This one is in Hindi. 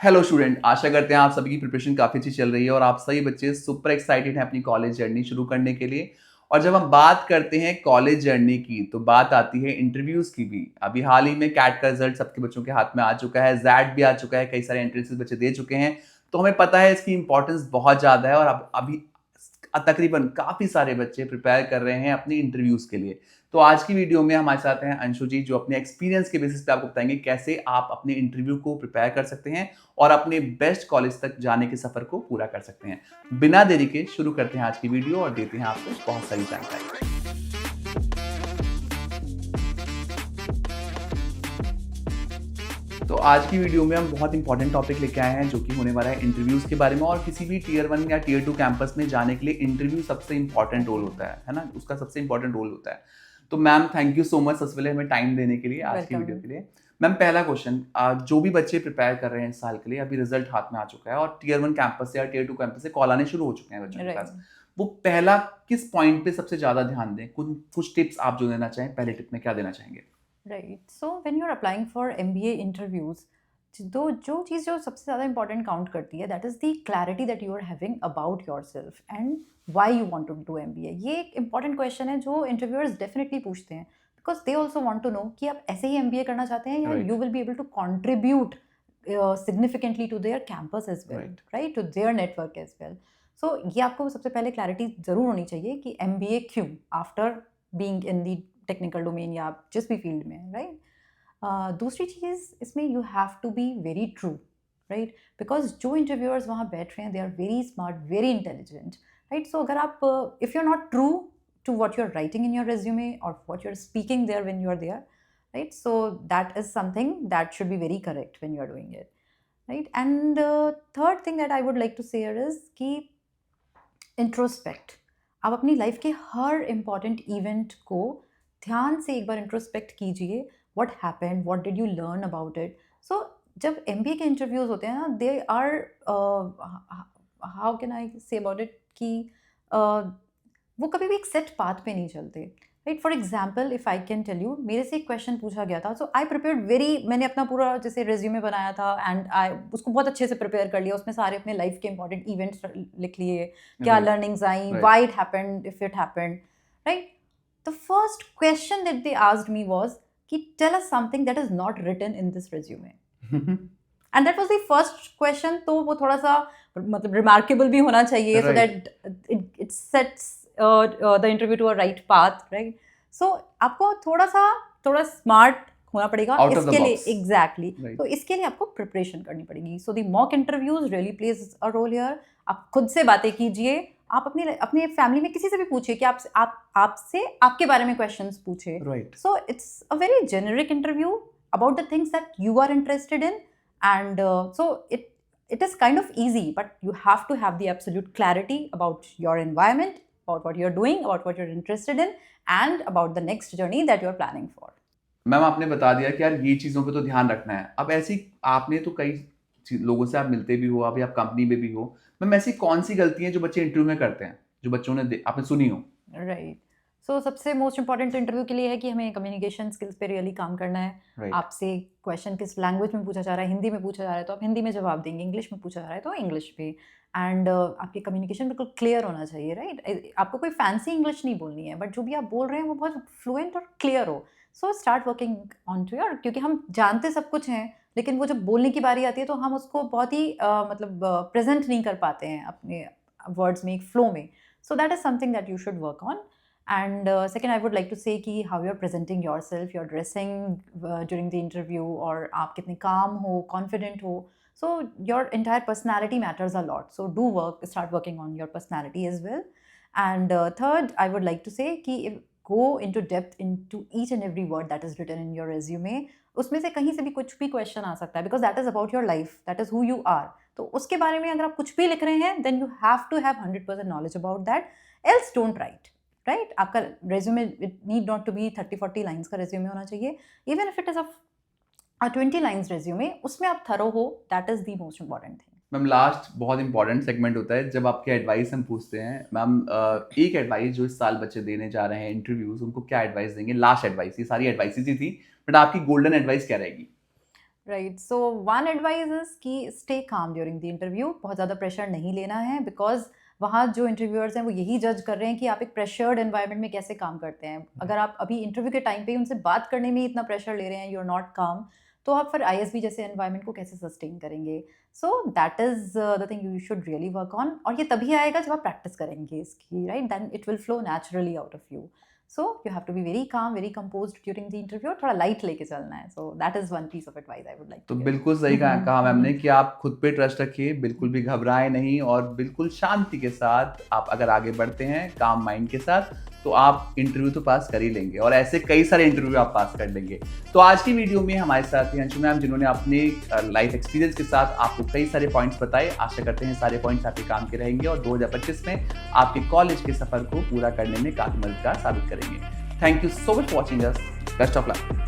हेलो स्टूडेंट, आशा करते हैं आप सभी की प्रिपरेशन काफ़ी अच्छी चल रही है और आप सभी बच्चे सुपर एक्साइटेड हैं अपनी कॉलेज जर्नी शुरू करने के लिए। और जब हम बात करते हैं कॉलेज जर्नी की तो बात आती है इंटरव्यूज़ की भी। अभी हाल ही में कैट का रिजल्ट सबके बच्चों के हाथ में आ चुका है, जैट भी आ चुका है, कई सारे एंट्रेंसेस बच्चे दे चुके हैं। तो हमें पता है इसकी इंपॉर्टेंस बहुत ज़्यादा है और अब अभी तकरीबन काफ़ी सारे बच्चे प्रिपेयर कर रहे हैं अपनी इंटरव्यूज़ के लिए। तो आज की वीडियो में हमारे साथ हैं अंशु जी, जो अपने एक्सपीरियंस के बेसिस पे आपको बताएंगे कैसे आप अपने इंटरव्यू को प्रिपेयर कर सकते हैं और अपने बेस्ट कॉलेज तक जाने के सफर को पूरा कर सकते हैं। बिना देरी के शुरू करते हैं आज की वीडियो और देते हैं आपको बहुत सारी जानकारी। तो आज की वीडियो में हम बहुत इंपॉर्टेंट टॉपिक लेके आए हैं जो कि होने वाला है इंटरव्यूज के बारे में। और किसी भी टीयर 1 या टीयर 2 कैंपस में जाने के लिए इंटरव्यू सबसे इंपॉर्टेंट रोल होता है ना, उसका सबसे इंपॉर्टेंट रोल होता है। तो ma'am, thank you so much सबसे पहले हमें टाइम देने के लिए आज की वेलकम। वीडियो के लिए। मैम, पहला क्वेश्चन, जो भी बच्चे प्रिपेयर कर रहे हैं इस साल के लिए, अभी रिजल्ट हाथ में आ चुका है और टीयर 1 कैंपस से या टीयर 2 कैंपस से कॉल आने शुरू हो चुके हैं बच्चों के पास। राइट। वो पहला किस पॉइंट पे सबसे ज्यादा ध्यान दें? कुछ कुछ टिप्स आप जो देना चाहें, पहले टिप में क्या देना चाहेंगे? Right, so when you are applying for MBA interviews, तो जो चीज़ जो सबसे ज़्यादा इंपॉर्टेंट काउंट करती है, that is the clarity that you are having about yourself and why you want to do MBA. ये एक इंपॉर्टेंट क्वेश्चन है जो इंटरव्यूअर्स डेफिनेटली पूछते हैं, because they also want to know कि आप ऐसे ही एमबीए करना चाहते हैं या right. You will be able to contribute significantly to their campus as well, right. Right, to their network as well. So ये आपको सबसे पहले क्लैरिटी ज़रूर होनी चाहिए कि एमबीए क्यों, after being in the technical domain या आप जिस भी फील्ड में, राइट। दूसरी चीज़ इसमें, you have to be very true, right, because जो इंटरव्यूअर्स वहाँ बैठ रहे हैं they are very smart, very intelligent, right. So अगर आप if you are not true to what you're writing in your resume or what you're speaking there when you're there, right, so that is something that should be very correct when you're doing it, right. And third thing that I would like to say here is कि इंट्रोस्पेक्ट, आप अपनी लाइफ के हर इम्पॉर्टेंट इवेंट को ध्यान से एक बार इंट्रोस्पेक्ट कीजिए। What happened, what did you learn about it. So जब एमबीए के इंटरव्यूज होते हैं ना, they are, how can I say about it कि वो कभी भी एक सेट पाथ पे नहीं चलते, right. For example, if I can tell you, मेरे से एक क्वेश्चन पूछा गया था, सो आई प्रिपेयर्ड वेरी, मैंने अपना पूरा जैसे रेज्यूमे बनाया था एंड आई उसको बहुत अच्छे से प्रिपेयर कर लिया, उसमें सारे अपने लाइफ के इंपॉर्टेंट इवेंट्स लिख लिए, क्या राइट। लर्निंग्स आई, right. Why it happened, if it happened, right. The first question that they asked me was कि tell us something that is not written in this resume, and that was the first question. तो वो थोड़ा सा मतलब रिमार्केबल भी होना चाहिए, so Right. That it sets the interview to a right path, right. So आपको थोड़ा स्मार्ट होना पड़ेगा Out of the इसके लिए, box. एग्जैक्टली। Right. तो इसके लिए आपको प्रिपरेशन करनी पड़ेगी। So the mock interviews really plays a role here. आप खुद से बातें कीजिए, आप अपने फैमिली में किसी से भी पूछिए कि आपसे आपके बारे में क्वेश्चंस पूछे। Right. So it's a very generic interview about the things that you are interested in, and so it is kind of easy, but you have to have the absolute clarity about your environment, about what you're doing, about what you're interested in, and about the next journey that you're planning for. Ma'am, आपने बता दिया कि यार ये चीज़ों पे तो ध्यान रखना है। अब ऐसी आपने तो कई लोगों से आप मिलते भी हो, अभी आप कंपनी में भी हो। मैम, ऐसी कौन सी गलती है जो बच्चे इंटरव्यू में करते हैं, जो बच्चों ने आपने सुनी हो? राइट। सो सबसे मोस्ट इंपॉर्टेंट इंटरव्यू के लिए है कि हमें कम्युनिकेशन स्किल्स पे रियली काम करना है। Right. आपसे क्वेश्चन किस लैंग्वेज में पूछा जा रहा है, हिंदी में पूछा जा रहा है तो आप हिंदी में जवाब देंगे, इंग्लिश में पूछा जा रहा है तो इंग्लिश पे। एंड आपकी कम्युनिकेशन बिल्कुल क्लियर होना चाहिए, राइट। आपको कोई फैंसी इंग्लिश नहीं बोलनी है, बट जो भी आप बोल रहे हैं वो बहुत फ्लुएंट और क्लियर हो। So start working on to your, क्योंकि हम जानते सब कुछ हैं, लेकिन वो जब बोलने की बारी आती है तो हम उसको बहुत ही मतलब प्रेजेंट नहीं कर पाते हैं अपने वर्ड्स में, एक फ्लो में। So that is something that you should work on. And second, I would like to say कि how you're presenting yourself, you're dressing during the interview, और आप कितने calm हो, confident हो. So your entire personality matters a lot. So start working on your personality as well. And third, I would like to say कि go into depth into each and every word that is written in your resume. उसमें से कहीं से भी कुछ भी क्वेश्चन आ सकता है, because that is about your life, that is who you are. तो उसके बारे में अगर आप कुछ भी लिख रहे हैं, then you have to have 100% knowledge about that, else don't write, right? आपका resume, it need not to be 30-40 lines का resume होना चाहिए, even if it is a 20 lines resume, उसमें आप thorough हो, that is the most important thing. Ma'am, last बहुत इंपॉर्टेंट सेगमेंट होता है जब आपके एडवाइस हम पूछते हैं। मैम, एक एडवाइस जो इस साल बच्चे देने जा रहे हैं इंटरव्यूज, उनको क्या एडवाइस देंगे? लास्ट एडवाइस, ये सारी एडवाइस ही थी, बट आपकी गोल्डन एडवाइस क्या रहेगी? Right, so one advice is कि stay calm during the interview, बहुत ज़्यादा प्रेशर नहीं लेना है, बिकॉज वहाँ जो इंटरव्यूअर्स हैं वो यही जज कर रहे हैं कि आप एक प्रेशर्ड एनवायरनमेंट में कैसे काम करते हैं। अगर आप अभी इंटरव्यू के टाइम पे ही उनसे बात करने में ही इतना प्रेशर ले रहे हैं, यू आर नॉट काम, तो आप फिर ISB जैसे एनवायरनमेंट को कैसे सस्टेन करेंगे। So that is the thing you should really work on, और ये तभी आएगा जब आप प्रैक्टिस करेंगे इसकी, right, then it will flow naturally out of you. So you have to be very calm, very composed during the interview, थोड़ा लाइट लेके चलना है। So that is one piece of advice I would like to to बिल्कुल सही कहा मैम ने कि आप खुद पे ट्रस्ट रखिए, बिल्कुल भी घबराएं नहीं और बिल्कुल शांति के साथ आप अगर आगे बढ़ते हैं काम माइंड के साथ तो आप इंटरव्यू तो पास कर ही लेंगे, और ऐसे कई सारे इंटरव्यू आप पास कर लेंगे। तो आज की वीडियो में हमारे साथ हैं अंशु मैम, जिन्होंने अपने लाइफ एक्सपीरियंस के साथ आपको कई सारे पॉइंट्स बताए। आशा करते हैं सारे पॉइंट्स आपके काम के रहेंगे और 2025 में आपके कॉलेज के सफर को पूरा करने में काफी मददगार साबित करेंगे। Thank you so much for watching us, best of luck.